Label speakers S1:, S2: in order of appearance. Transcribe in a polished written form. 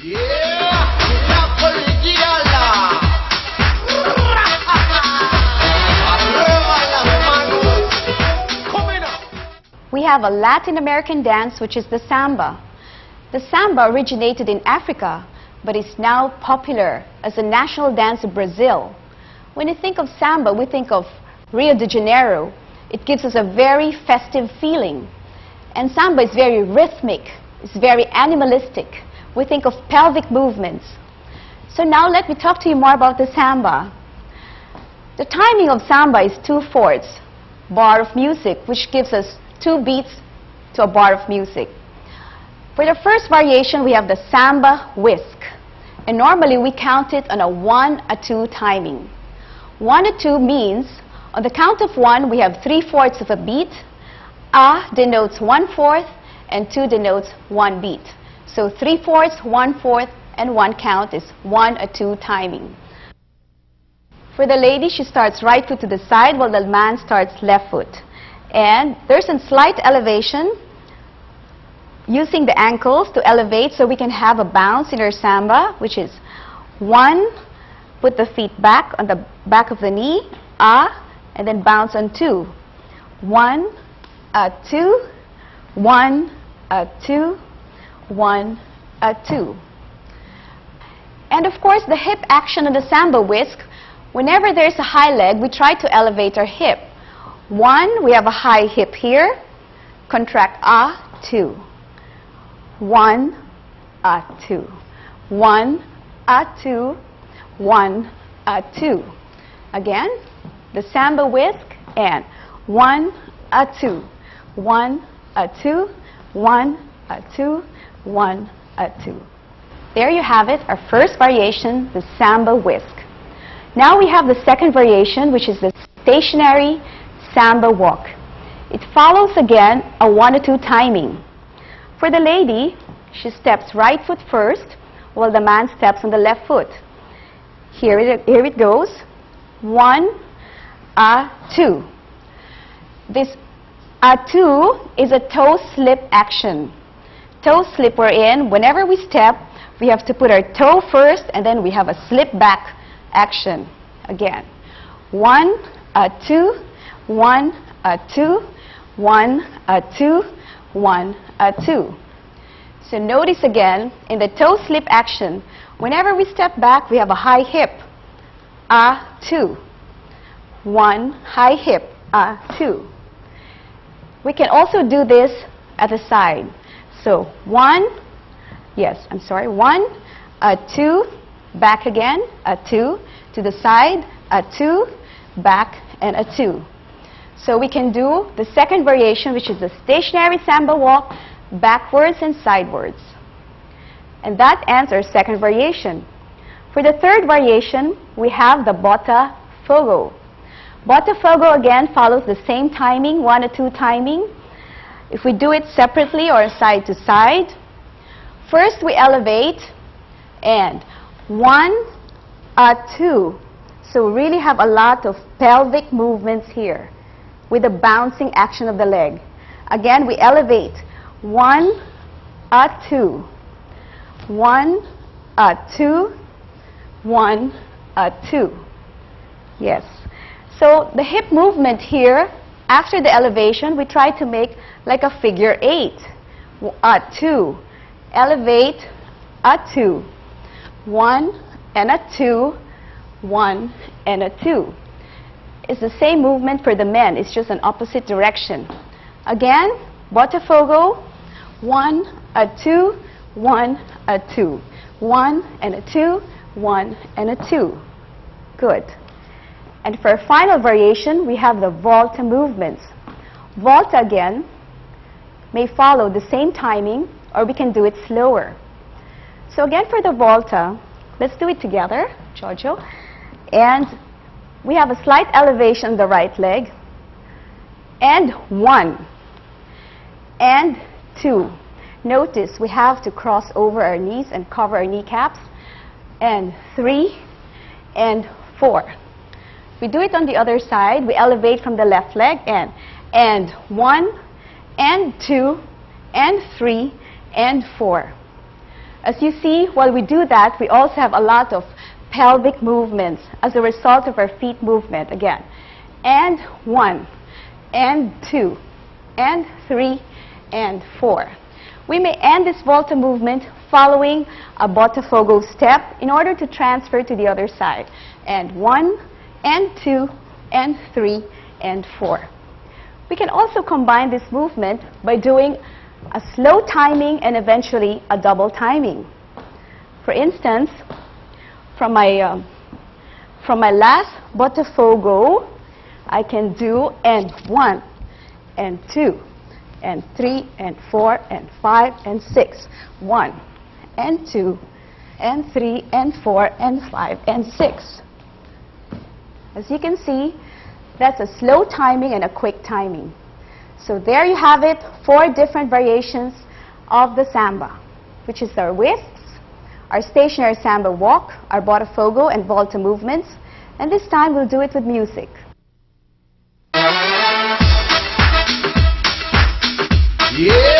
S1: We have a Latin American dance which is the samba. The samba originated in Africa but is now popular as a national dance of Brazil. When you think of samba, we think of Rio de Janeiro. It gives us a very festive feeling. And samba is very rhythmic, it's very animalistic. We think of pelvic movements. So now let me talk to you more about the samba. The timing of samba is 2/4 bar of music, which gives us 2 beats to a bar of music. For the first variation, we have the samba whisk. And normally we count it on a 1-2 timing. 1-2 means on the count of 1, we have 3/4 of a beat. A denotes 1/4 and 2 denotes 1 beat. So 3/4, 1/4, and 1 count is 1-2 timing. For the lady, she starts right foot to the side while the man starts left foot. And there's a slight elevation using the ankles to elevate so we can have a bounce in our samba, which is 1, put the feet back on the back of the knee, and then bounce on 2. 1, 2, 1, 2, 1, 2. And of course, the hip action of the samba whisk, whenever there's a high leg, we try to elevate our hip. 1, we have a high hip here, contract 2. 1, 2. 1, 2. 1, 2. Again, the samba whisk, and 1, 2. 1, 2. 1, 2. 1, 2. There you have it, our first variation, the samba whisk. Now we have the second variation, which is the stationary samba walk. It follows again a 1-2 timing. For the lady, she steps right foot first, while the man steps on the left foot. Here it goes. 1, 2. This 2 is a toe slip action. Toe slip wherein, whenever we step, we have to put our toe first, and then we have a slip back action. Again. 1, 2. 1, 2. 1, 2. 1, 2. So notice again, in the toe slip action, whenever we step back, we have a high hip. 2. 1, high hip. 2. We can also do this at the side. So 1, 2, back again, 2, to the side, 2, back, and 2. So we can do the second variation, which is the stationary samba walk, backwards and sidewards. And that ends our second variation. For the third variation, we have the bota fogo. Bota fogo again follows the same timing, 1-2 timing. If we do it separately or side to side, first we elevate and 1, 2. So we really have a lot of pelvic movements here with the bouncing action of the leg. Again, we elevate 1, 2. 1, 2. 1, 2. Yes. So the hip movement here, after the elevation, we try to make like a figure 8. 2. Elevate, 2. 1 and 2. 1 and 2. It's the same movement for the men. It's just an opposite direction. Again, botafogo. 1, 2. 1, 2. 1 and 2. 1 and 2. Good. And for our final variation, we have the volta movements. Volta again may follow the same timing, or we can do it slower. So again, for the volta, let's do it together, Giorgio. And we have a slight elevation on the right leg. And 1. And 2. Notice we have to cross over our knees and cover our kneecaps. And 3. And 4. We do it on the other side. We elevate from the left leg and 1 and 2 and 3 and 4. As you see, while we do that, we also have a lot of pelvic movements as a result of our feet movement. Again, and 1, and 2, and 3, and 4. We may end this volta movement following a botafogo step in order to transfer to the other side. And 1, and 2, and 3, and 4. We can also combine this movement by doing a slow timing and eventually a double timing. For instance, from my last botafogo, I can do and 1, and 2, and 3, and 4, and 5, and 6. 1, and 2, and 3, and 4, and 5, and 6. As you can see, that's a slow timing and a quick timing. So there you have it, 4 different variations of the samba, which is our whisks, our stationary samba walk, our botafogo and volta movements, and this time we'll do it with music.
S2: Yeah!